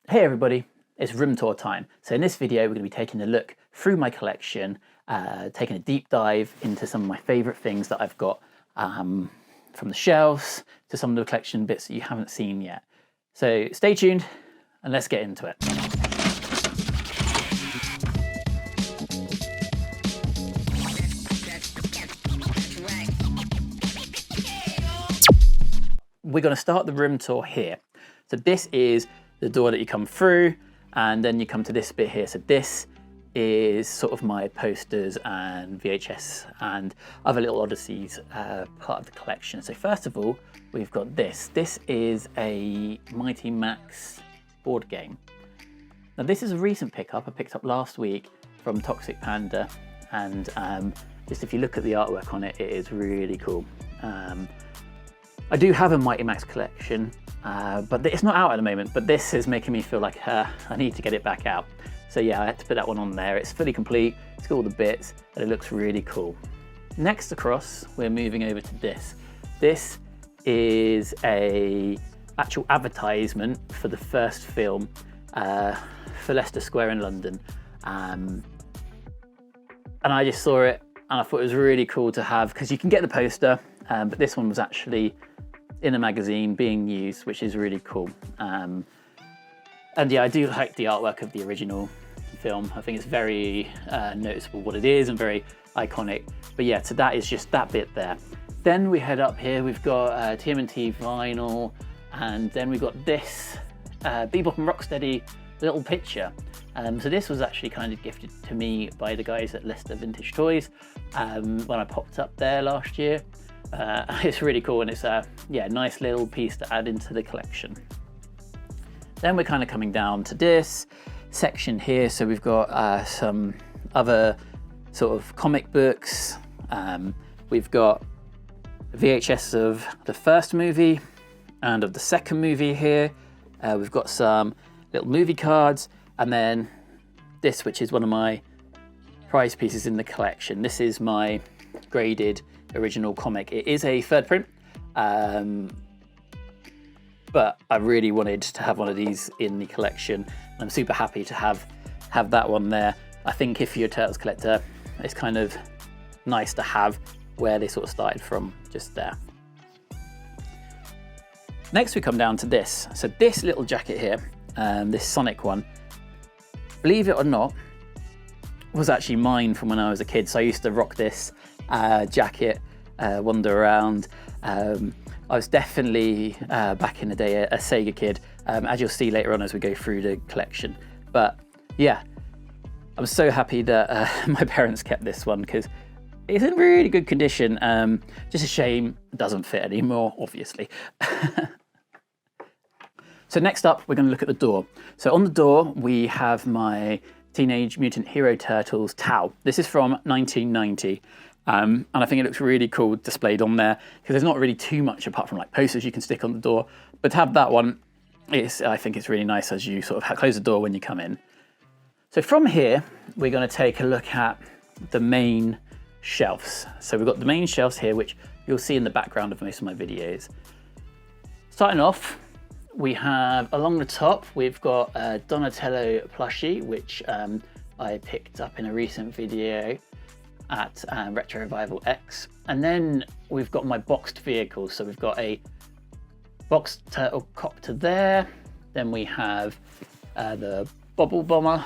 Hey everybody, it's room tour time. So in this video, we're going to be taking a look through my collection, taking a deep dive into some of my favorite things that I've got from the shelves to some of the collection bits that you haven't seen yet. So stay tuned and let's get into it. We're going to start the room tour here. So this is the door that you come through, and then you come to this bit here. So this is sort of my posters and VHS and other little oddities, part of the collection. So first of all, we've got this. This is a Mighty Max board game. Now this is a recent pickup. I picked up last week from Toxic Panda, and just if you look at the artwork on it, it is really cool. I do have a Mighty Max collection, but it's not out at the moment, but this is making me feel like I need to get it back out. So yeah, I had to put that one on there. It's fully complete, it's got all the bits, and it looks really cool. Next across, we're moving over to this. This is a actual advertisement for the first film for Leicester Square in London. And I just saw it, and I thought it was really cool to have, because you can get the poster, but this one was actually in a magazine being used, which is really cool. And yeah, I do like the artwork of the original film. I think it's very noticeable what it is and very iconic. But yeah, so that is just that bit there. Then we head up here, we've got TMNT vinyl, and then we've got this Bebop and Rocksteady little picture. So this was actually kind of gifted to me by the guys at Leicester Vintage Toys when I popped up there last year. It's really cool, and it's a nice little piece to add into the collection. Then we're kind of coming down to this section here. So we've got some other sort of comic books. We've got VHS of the first movie and of the second movie here. We've got some little movie cards, and then this, which is one of my prize pieces in the collection. This is my graded original comic. It is a third print, but I really wanted to have one of these in the collection. I'm super happy to have that one there. I think if you're a Turtles collector, it's kind of nice to have where they sort of started from, just there. Next we come down to this. So this little jacket here, this Sonic one, believe it or not, was actually mine from when I was a kid. So I used to rock this jacket, wander around. I was definitely back in the day a Sega kid, as you'll see later on as we go through the collection. But yeah, I'm so happy that my parents kept this one, because it's in really good condition. Just a shame it doesn't fit anymore, obviously. So next up, we're going to look at the door. So on the door, we have my Teenage Mutant Hero Turtles Tau. This is from 1990. And I think it looks really cool displayed on there, because there's not really too much apart from like posters you can stick on the door. But to have that one, I think it's really nice as you sort of close the door when you come in. So from here, we're going to take a look at the main shelves. So we've got the main shelves here, which you'll see in the background of most of my videos. Starting off, we have along the top, we've got a Donatello plushie, which I picked up in a recent video at Retro Revival X. And then we've got my boxed vehicles. So we've got a boxed turtle copter there. Then we have the Bobble Bomber.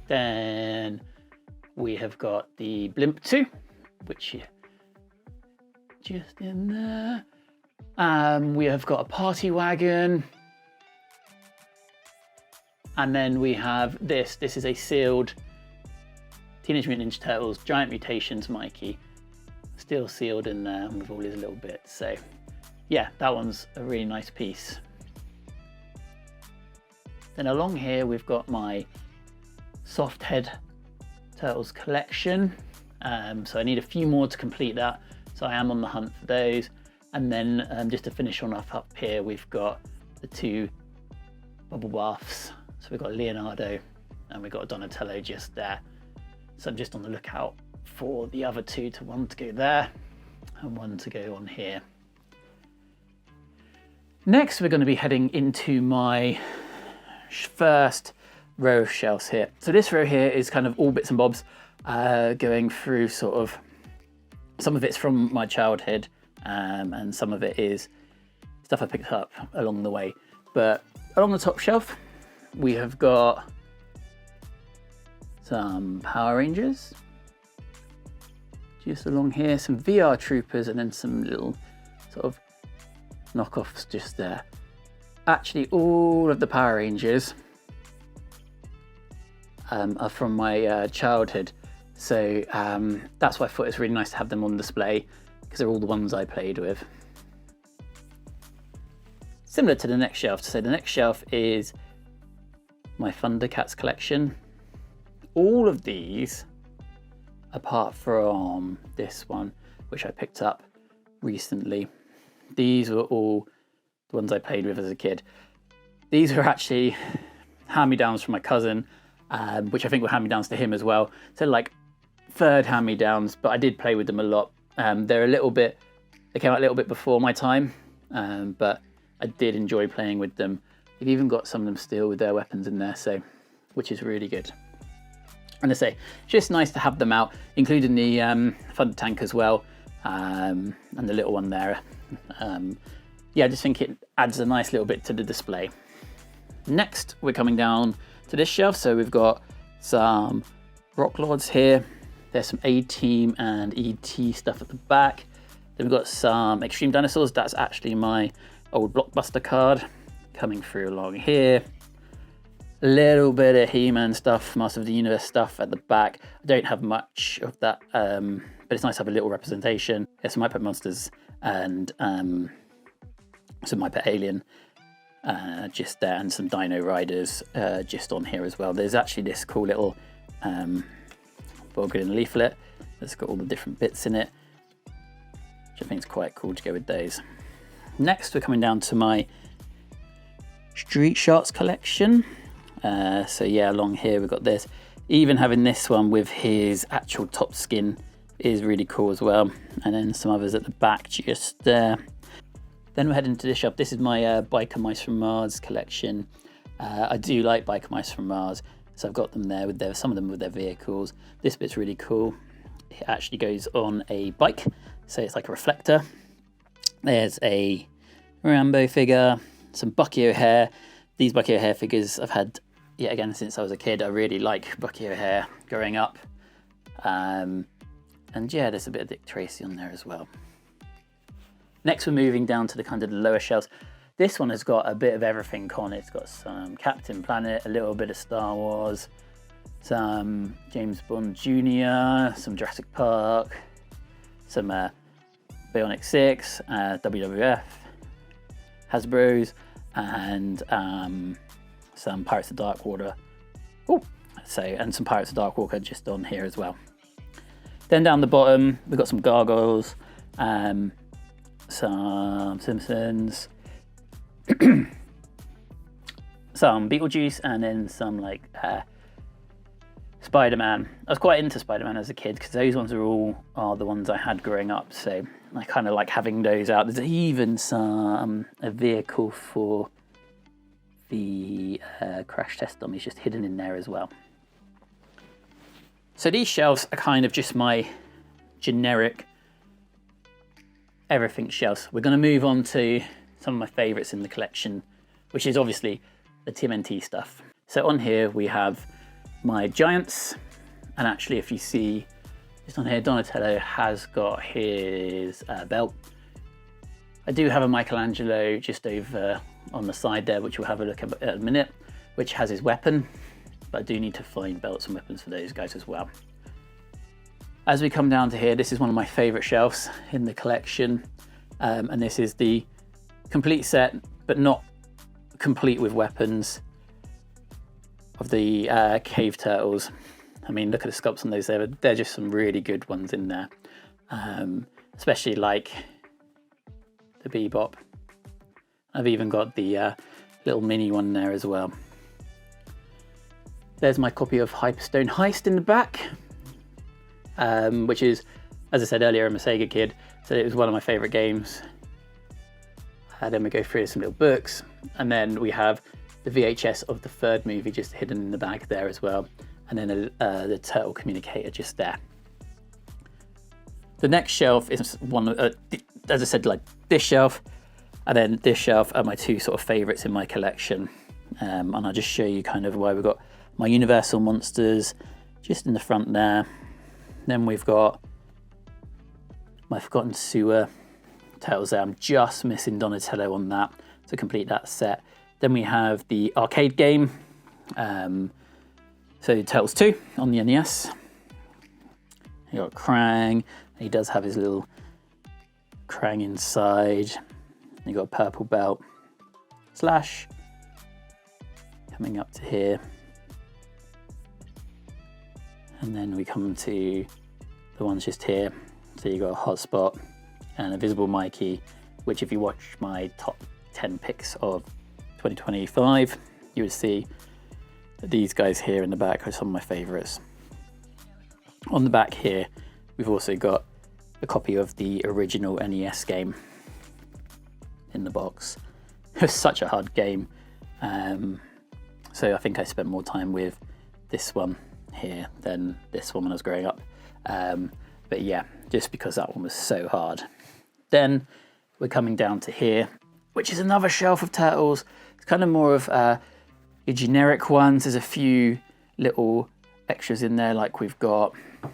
Then we have got the Blimp 2, which is just in there. We have got a Party Wagon. And then we have this. This is a sealed Teenage Mutant Ninja Turtles Giant Mutations Mikey, still sealed in there with all his little bits. So yeah, that one's a really nice piece. Then along here we've got my Soft Head Turtles collection. So I need a few more to complete that, so I am on the hunt for those. And then just to finish on up here, we've got the two bubble baths. So we've got Leonardo and we've got Donatello just there. So I'm just on the lookout for the other two, one to go there and one to go on here. Next, we're going to be heading into my first row of shelves here. So this row here is kind of all bits and bobs, going through sort of, some of it's from my childhood, and some of it is stuff I picked up along the way. But along the top shelf, we have got some Power Rangers. Just along here, some VR Troopers, and then some little sort of knockoffs just there. Actually, all of the Power Rangers are from my childhood. So that's why I thought it's really nice to have them on display, because they're all the ones I played with. Similar to the next shelf. So the next shelf is my Thundercats collection. All of these, apart from this one, which I picked up recently, these were all the ones I played with as a kid. These were actually hand-me-downs from my cousin, which I think were hand-me-downs to him as well. So like third hand-me-downs, but I did play with them a lot. They came out a little bit before my time, but I did enjoy playing with them. You've even got some of them still with their weapons in there, so which is really good. And I say, just nice to have them out, including the Thunder Tank as well, and the little one there. Yeah, I just think it adds a nice little bit to the display. Next, we're coming down to this shelf. So we've got some Rock Lords here. There's some A-Team and ET stuff at the back. Then we've got some Extreme Dinosaurs. That's actually my old Blockbuster card coming through along here. A little bit of He-Man stuff, Master of the Universe stuff at the back. I don't have much of that, but it's nice to have a little representation. There's some My Pet Monsters and some My Pet Alien just there, and some Dino Riders just on here as well. There's actually this cool little Boggin leaflet that's got all the different bits in it, which I think is quite cool to go with those. Next, we're coming down to my Street Sharks collection. So yeah, along here we've got this. Even having this one with his actual top skin is really cool as well. And then some others at the back just there. Then we're heading to this shop. This is my Biker Mice from Mars collection. I do like Biker Mice from Mars, so I've got them there with some of them with their vehicles. This bit's really cool. It actually goes on a bike, so it's like a reflector. There's a Rambo figure, some Bucky O'Hare. These Bucky O'Hare figures I've had yet again since I was a kid. I really like Bucky O'Hare growing up. And yeah, there's a bit of Dick Tracy on there as well. Next, we're moving down to the kind of the lower shelves. This one has got a bit of everything on it. It's got some Captain Planet, a little bit of Star Wars, some James Bond Jr., some Jurassic Park, some Bionic 6, WWF, Hasbro's, and some Pirates of Dark Water. And some Pirates of Dark Water just on here as well. Then down the bottom, we've got some Gargoyles, some Simpsons, some Beetlejuice, and then some like Spider-Man. I was quite into Spider-Man as a kid because those ones are the ones I had growing up, so I kind of like having those out. There's even a vehicle for the crash test dummies just hidden in there as well. So these shelves are kind of just my generic everything shelves. We're going to move on to some of my favourites in the collection, which is obviously the TMNT stuff. So on here we have my Giants, and actually if you see just on here, Donatello has got his belt. I do have a Michelangelo just over on the side there, which we'll have a look at in a minute, which has his weapon, but I do need to find belts and weapons for those guys as well. As we come down to here, this is one of my favourite shelves in the collection, and this is the complete set, but not complete with weapons, of the cave turtles. I mean, look at the sculpts on those there. They're just some really good ones in there, especially like the Bebop. I've even got the little mini one there as well. There's my copy of Hyperstone Heist in the back, which is, as I said earlier, I'm a Sega kid, so it was one of my favourite games. Then we go through some little books, and then we have the VHS of the third movie just hidden in the back there as well. And then the turtle communicator just there. The next shelf is one, as I said, like this shelf, and then this shelf are my two sort of favorites in my collection. And I'll just show you kind of why we've got my Universal monsters just in the front there. Then we've got my Forgotten Sewer Turtles there. I'm just missing Donatello on that to complete that set. Then we have the arcade game. So Turtles 2 on the NES. You got Krang. He does have his little Krang inside. You got a purple belt. Slash. Coming up to here. And then we come to the ones just here. So you got a Hotspot and a Visible Mikey, which if you watch my top 10 picks of 2025, you would see that these guys here in the back are some of my favorites. On the back here, we've also got a copy of the original NES game in the box. It was such a hard game. So I think I spent more time with this one here than this one when I was growing up. But yeah, just because that one was so hard. Then we're coming down to here, which is another shelf of Turtles. It's kind of more of your generic ones. There's a few little extras in there, like we've got a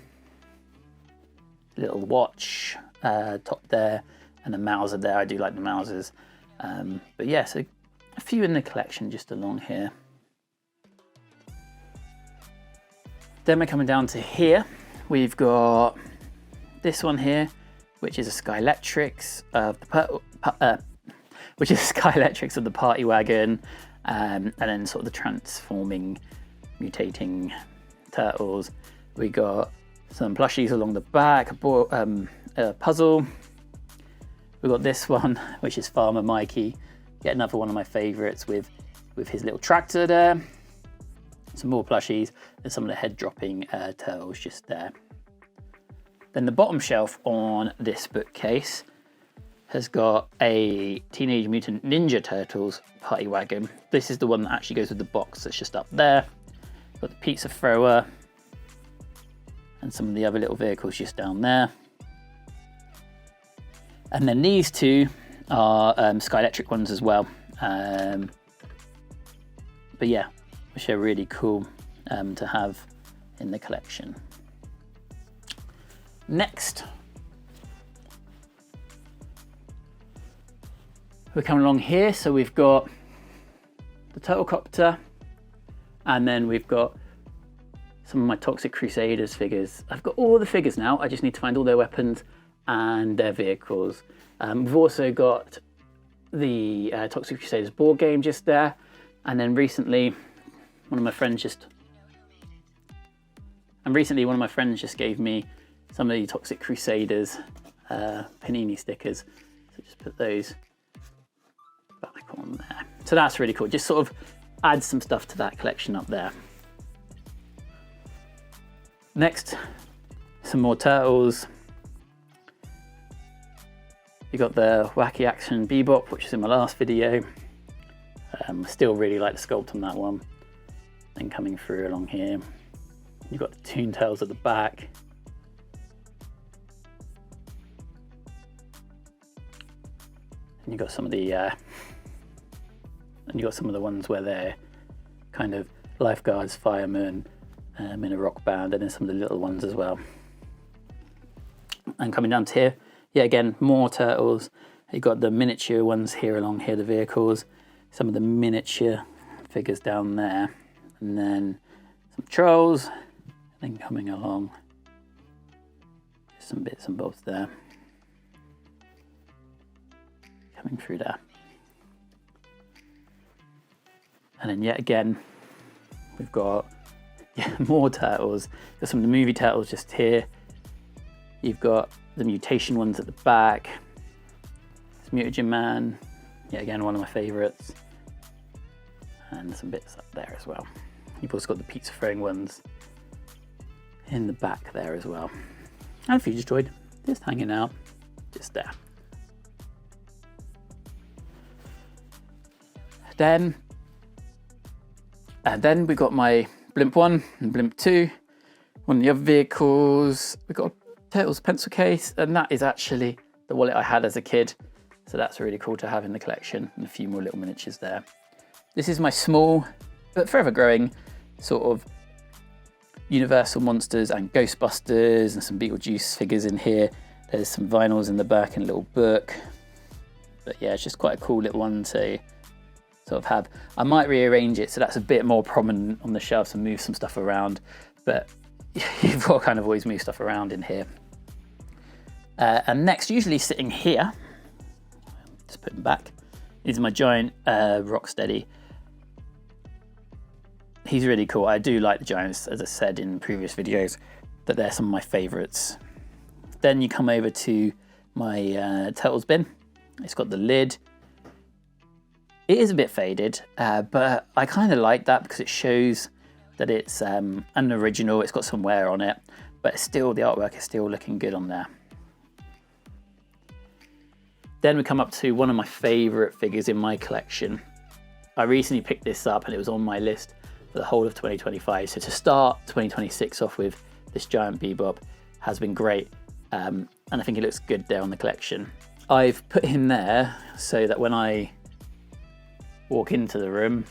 little watch top there and a Mauser there. I do like the Mausers. But yeah, so a few in the collection just along here. Then we're coming down to here. We've got this one here, which is a Skylectrics of the Skylectrics of the Party Wagon, and then sort of the transforming, mutating turtles. We got some plushies along the back, a puzzle. We got this one, which is Farmer Mikey. Yet another one of my favorites with his little tractor there. Some more plushies and some of the head dropping turtles just there. Then the bottom shelf on this bookcase has got a Teenage Mutant Ninja Turtles Party Wagon. This is the one that actually goes with the box that's just up there. Got the pizza thrower and some of the other little vehicles just down there. And then these two are Skylectric ones as well. But yeah, which are really cool to have in the collection. Next, we're coming along here. So we've got the Turtle Copter, and then we've got some of my Toxic Crusaders figures. I've got all the figures now. I just need to find all their weapons and their vehicles. We've also got the Toxic Crusaders board game just there. And then recently, one of my friends just gave me some of the Toxic Crusaders Panini stickers. So just put those back on there. So that's really cool. Just sort of add some stuff to that collection up there. Next, some more Turtles. You got the Wacky Action Bebop, which is in my last video. Still really like the sculpt on that one. Then coming through along here, you've got the Toon Turtles at the back. And you've got some of the ones where they're kind of lifeguards, firemen, in a rock band, and then some of the little ones as well. And coming down to here, yeah, again, more Turtles. You've got the miniature ones here along here, the vehicles, some of the miniature figures down there, and then some Trolls, and then coming along, some bits and bobs there. Coming through there. And then yet again, we've got more Turtles. Got some of the movie Turtles just here. You've got the mutation ones at the back. It's Mutagen Man, yet again one of my favourites. And some bits up there as well. You've also got the pizza throwing ones in the back there as well. And a Future Droid just hanging out, just there. Then And then we got my Blimp 1 and Blimp 2. One of the other vehicles, we got a Turtles pencil case, and that is actually the wallet I had as a kid. So that's really cool to have in the collection, and a few more little miniatures there. This is my small, but forever growing, sort of Universal Monsters and Ghostbusters and some Beetlejuice figures in here. There's some vinyls in the back and a little book. But yeah, it's just quite a cool little one to sort of have. I might rearrange it so that's a bit more prominent on the shelves and move some stuff around. But you've got to kind of always move stuff around in here. And next, usually sitting here, just put them back, is my giant Rocksteady. He's really cool. I do like the giants, as I said in previous videos, that they're some of my favorites. Then you come over to my Turtles bin. It's got the lid. It is a bit faded, but I kind of like that because it shows that it's an original. It's got some wear on it, but still the artwork is still looking good on there. Then we come up to one of my favorite figures in my collection. I recently picked this up and it was on my list for the whole of 2025. So to start 2026 off with this giant Bebop has been great. And I think it looks good there on the collection. I've put him there so that when I walk into the room,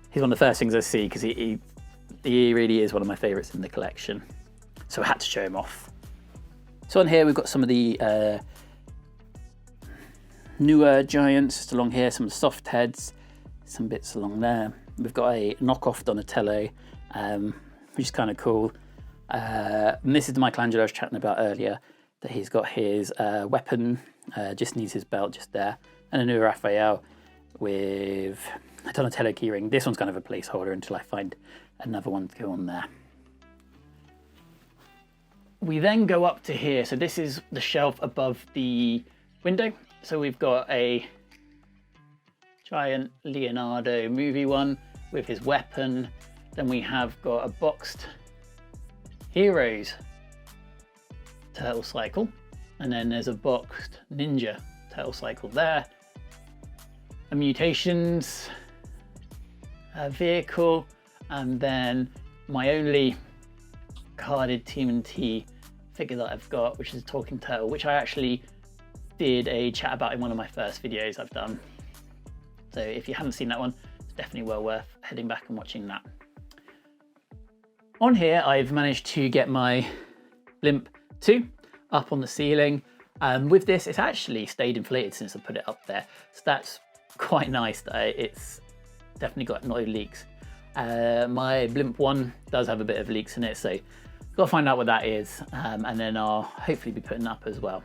he's one of the first things I see because he really is one of my favorites in the collection. So I had to show him off. So on here we've got some of the newer giants just along here, some soft heads, some bits along there. We've got a knockoff Donatello, which is kind of cool. And this is the Michelangelo I was chatting about earlier, that he's got his weapon, just needs his belt just there, and a new Raphael with a Donatello keyring. This one's kind of a placeholder until I find another one to go on there. We then go up to here. So this is the shelf above the window. So we've got a giant Leonardo movie one with his weapon. Then we have got a boxed Heroes Turtle Cycle. And then there's a boxed Ninja Turtle Cycle there. A Mutations vehicle. And then my only carded TMNT figure that I've got, which is a Talking Turtle, which I actually did a chat about in one of my first videos I've done. So if you haven't seen that one, it's definitely well worth heading back and watching that. On here, I've managed to get my Blimp 2 up on the ceiling. With this, it's actually stayed inflated since I put it up there. So that's quite nice that it's definitely got no leaks. My Blimp 1 does have a bit of leaks in it, so got to find out what that is, and then I'll hopefully be putting up as well.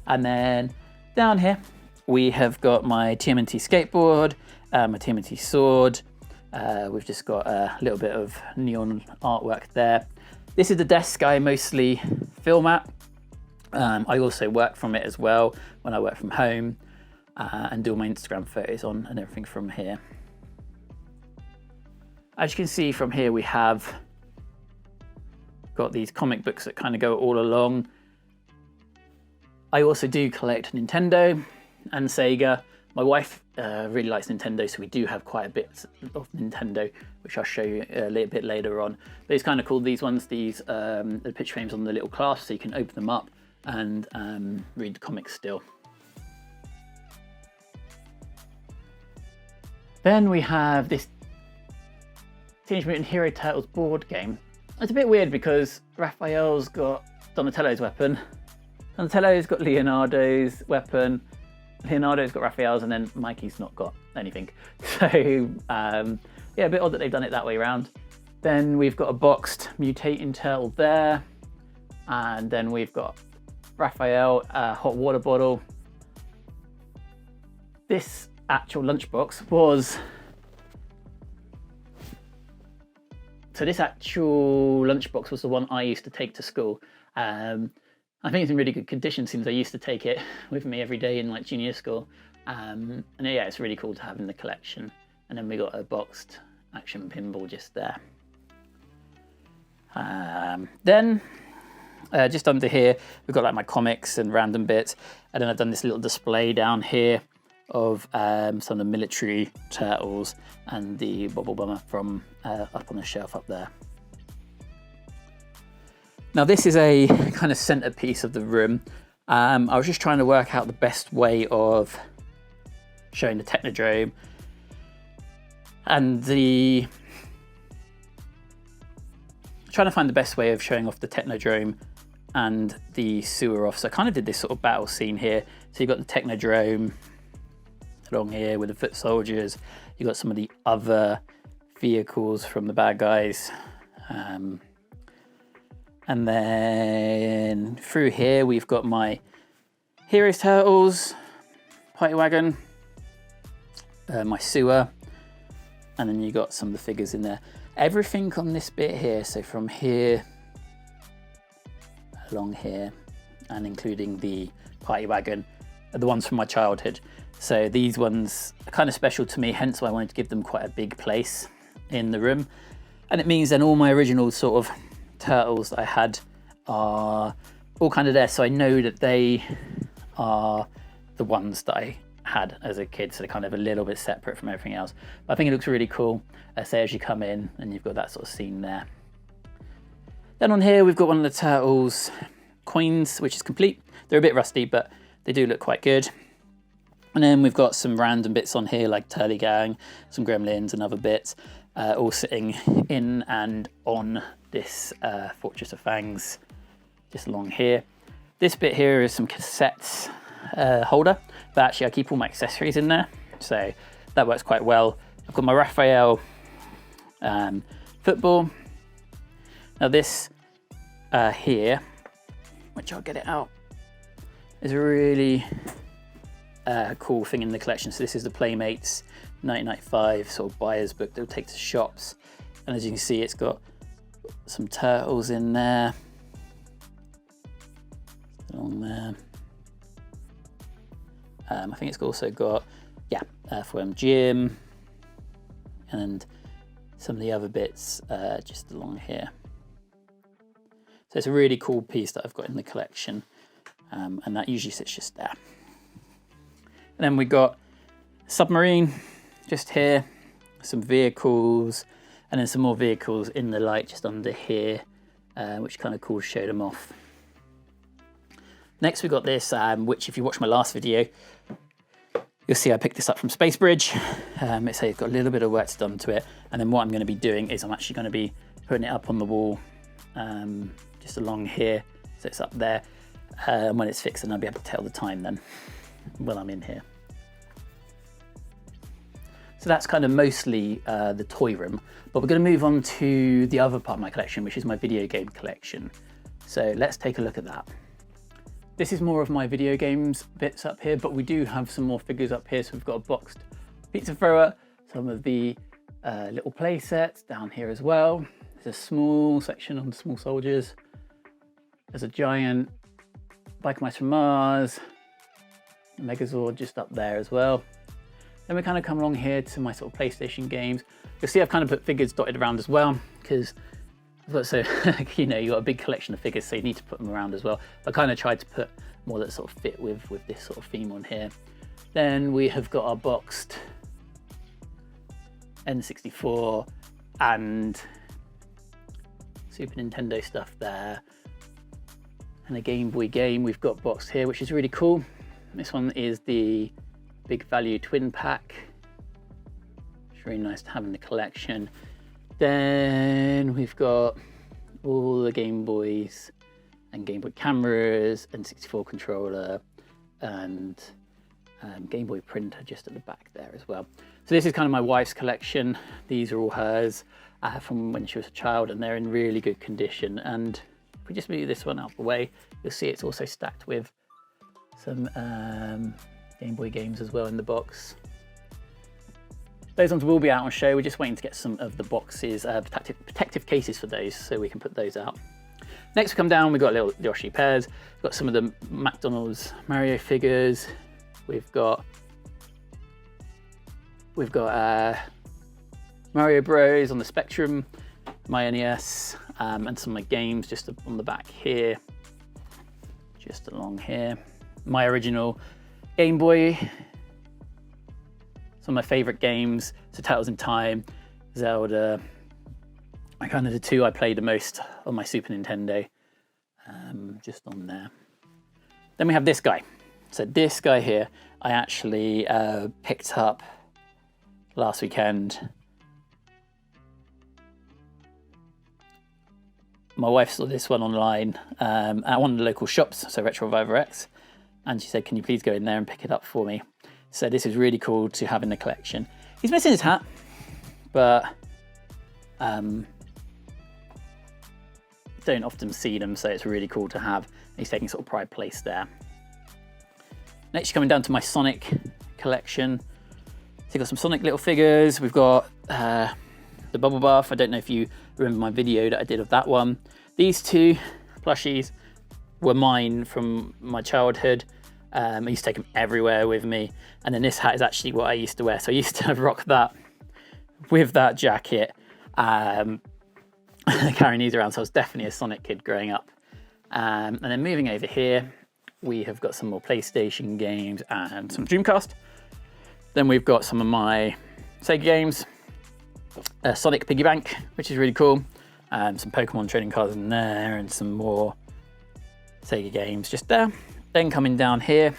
And then down here, we have got my TMNT skateboard, my TMNT sword. We've just got a little bit of neon artwork there. This is the desk I mostly film at. I also work from it as well when I work from home, and do all my Instagram photos on and everything from here. As you can see from here, we have got these comic books that kind of go all along. I also do collect Nintendo and Sega. My wife really likes Nintendo, so we do have quite a bit of Nintendo, which I'll show you a little bit later on. But it's kind of cool, these ones, the picture frames on the little clasp, so you can open them up and read the comics still. Then we have this Teenage Mutant Hero Turtles board game. It's a bit weird because Raphael's got Donatello's weapon, Donatello's got Leonardo's weapon, Leonardo's got Raphael's, and then Mikey's not got anything. So yeah, a bit odd that they've done it that way around. Then we've got a boxed mutating turtle there, and then we've got Raphael, a hot water bottle. This actual lunchbox was... So this actual lunchbox was the one I used to take to school. I think it's in really good condition since I used to take it with me every day in like junior school. And yeah, it's really cool to have in the collection. And then we got a boxed action pinball just there. Then just under here, we've got like my comics and random bits. And then I've done this little display down here of some of the military turtles and the Bubble Bummer from up on the shelf up there. Now this is a kind of centerpiece of the room. I was just trying to work out the best way of showing the Technodrome and trying to find the best way of showing off the Technodrome and the sewer off. So I kind of did this sort of battle scene here. So you've got the Technodrome along here with the foot soldiers. You've got some of the other vehicles from the bad guys. And then through here, we've got my Heroes Turtles, Party Wagon, my sewer, and then you got some of the figures in there. Everything on this bit here, so from here along here, and including the Party Wagon, are the ones from my childhood. So these ones are kind of special to me, hence why I wanted to give them quite a big place in the room. And it means then all my original sort of turtles that I had are all kind of there, so I know that they are the ones that I had as a kid, so they're kind of a little bit separate from everything else. But I think it looks really cool, say as you come in and you've got that sort of scene there. Then on here we've got one of the turtles coins, which is complete. They're a bit rusty, but they do look quite good. And then we've got some random bits on here like Turley Gang, some Gremlins and other bits, all sitting in and on this Fortress of Fangs, just along here. This bit here is some cassettes holder, but actually I keep all my accessories in there, so that works quite well. I've got my Raphael football. Now this here, which I'll get it out, is a really cool thing in the collection. So this is the Playmates 1995 sort of buyer's book that will take to shops, and as you can see, it's got some turtles in there, along there. I think it's also got, for Jim, and some of the other bits just along here. So it's a really cool piece that I've got in the collection, and that usually sits just there. And then we got submarine just here, some vehicles, and then some more vehicles in the light just under here, which kind of cool to show them off. Next we got this, which if you watch my last video, you'll see I picked this up from Space Bridge. It's got a little bit of work done to it, and then what I'm going to be doing is I'm actually going to be putting it up on the wall, just along here, so it's up there. And when it's fixed, then I'll be able to tell the time then when I'm in here. So that's kind of mostly the toy room, but we're going to move on to the other part of my collection, which is my video game collection. So let's take a look at that. This is more of my video games bits up here, but we do have some more figures up here. So we've got a boxed pizza thrower, some of the little play sets down here as well. There's a small section on small soldiers. There's a giant Biker Mice from Mars, Megazord just up there as well. Then we kind of come along here to my sort of PlayStation games. You'll see I've kind of put figures dotted around as well, because so you know, you've got a big collection of figures, so you need to put them around as well. I kind of tried to put more that sort of fit with this sort of theme on here. Then we have got our boxed N64 and Super Nintendo stuff there. And a Game Boy game we've got boxed here, which is really cool. This one is the Big Value Twin Pack. It's really nice to have in the collection. Then we've got all the Game Boys and Game Boy cameras and 64 controller and Game Boy printer just at the back there as well. So this is kind of my wife's collection. These are all hers from when she was a child, and they're in really good condition. And if we just move this one out the way, you'll see it's also stacked with some Game Boy games as well in the box. Those ones will be out on show. We're just waiting to get some of the boxes, protective cases for those, so we can put those out. Next we come down, we've got little Yoshi pairs. We've got some of the McDonald's Mario figures. We've got Mario Bros on the Spectrum, my NES, and some of my games just on the back here, just along here. My original Game Boy some of my favorite games. So Tales in Time, Zelda, are kind of the two I played the most on my Super Nintendo, just on there. Then we have this guy. So this guy here, I actually picked up last weekend. My wife saw this one online at one of the local shops, so Retro Reviver X, and she said, can you please go in there and pick it up for me? So this is really cool to have in the collection. He's missing his hat, but don't often see them, so it's really cool to have. He's taking sort of pride place there. Next, coming down to my Sonic collection. So you've got some Sonic little figures. We've got the Bubble Bath. I don't know if you remember my video that I did of that one. These two plushies were mine from my childhood. I used to take them everywhere with me. And then this hat is actually what I used to wear. So I used to rock that with that jacket, carrying these around. So I was definitely a Sonic kid growing up. And then moving over here, we have got some more PlayStation games and some Dreamcast. Then we've got some of my Sega games, Sonic Piggy Bank, which is really cool. Some Pokemon trading cards in there and some more Sega games just there. Then coming down here,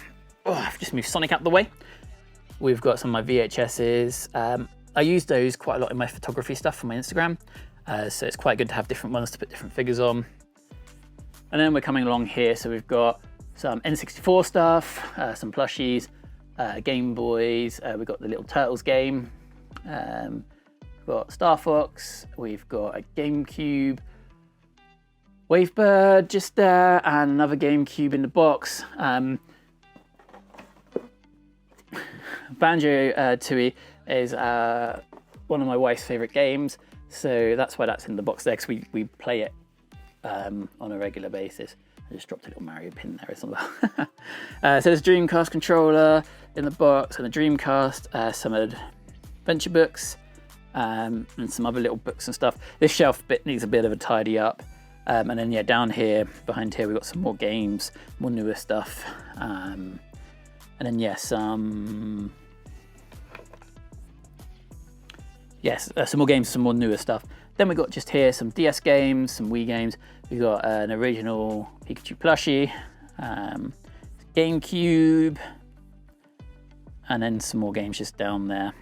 I've just moved Sonic out the way. We've got some of my VHSs. I use those quite a lot in my photography stuff for my Instagram. So it's quite good to have different ones to put different figures on. And then we're coming along here. So we've got some N64 stuff, some plushies, Game Boys. We've got the little Turtles game. We've got Star Fox. We've got a GameCube, Wavebird just there, and another GameCube in the box. Banjo-Tooie is one of my wife's favourite games, so that's why that's in the box there, because we play it on a regular basis. I just dropped a little Mario pin there as well. So there's a Dreamcast controller in the box, and a Dreamcast, some adventure books, and some other little books and stuff. This shelf bit needs a bit of a tidy up. And then yeah, down here, behind here, we've got some more games, more newer stuff. And then yeah, some more games, some more newer stuff. Then we've got just here some DS games, some Wii games. We've got an original Pikachu plushie, GameCube, and then some more games just down there.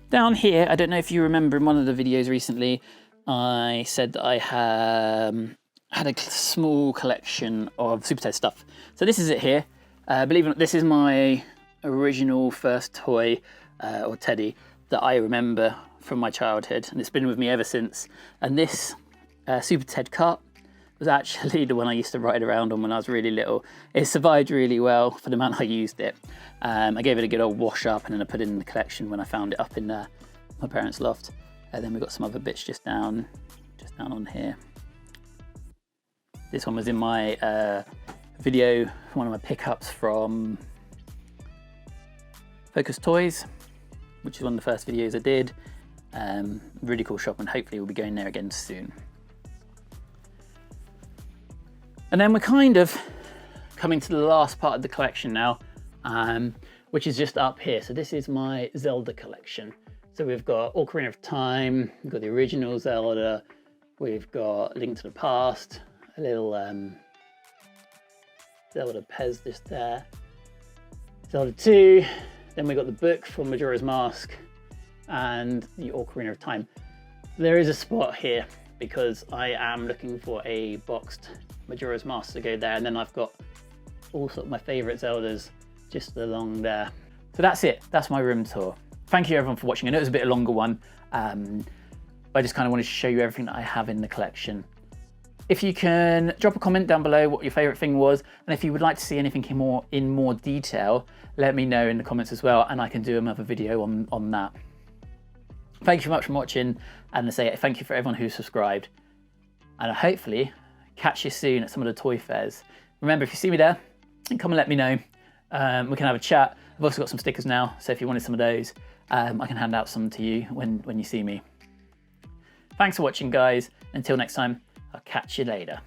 Down here, I don't know if you remember in one of the videos recently, I said that I had a small collection of Super Ted stuff. So this is it here. Believe it or not, this is my original first toy, or teddy, that I remember from my childhood, and it's been with me ever since. And this Super Ted cart was actually the one I used to ride around on when I was really little. It survived really well for the amount I used it. I gave it a good old wash up, and then I put it in the collection when I found it up in my parents' loft. Then we've got some other bits just down on here. This one was in my video, one of my pickups from Focus Toys, which is one of the first videos I did. Really cool shop, and hopefully we'll be going there again soon. And then we're kind of coming to the last part of the collection now, which is just up here. So this is my Zelda collection. So we've got Ocarina of Time, we've got the original Zelda, we've got Link to the Past, a little Zelda Pez just there, Zelda 2, then we've got the book from Majora's Mask, and the Ocarina of Time. There is a spot here because I am looking for a boxed Majora's Mask to go there, and then I've got all sort of my favourite Zeldas just along there. So that's it, that's my room tour. Thank you everyone for watching. I know it was a bit a longer one, but I just kind of wanted to show you everything that I have in the collection. If you can drop a comment down below what your favourite thing was, and if you would like to see anything in more detail, let me know in the comments as well, and I can do another video on that. Thank you very much for watching, and I say thank you for everyone who subscribed, and I'll hopefully catch you soon at some of the toy fairs. Remember, if you see me there, come and let me know. We can have a chat. I've also got some stickers now, so if you wanted some of those, I can hand out some to you when you see me. Thanks for watching, guys. Until next time, I'll catch you later.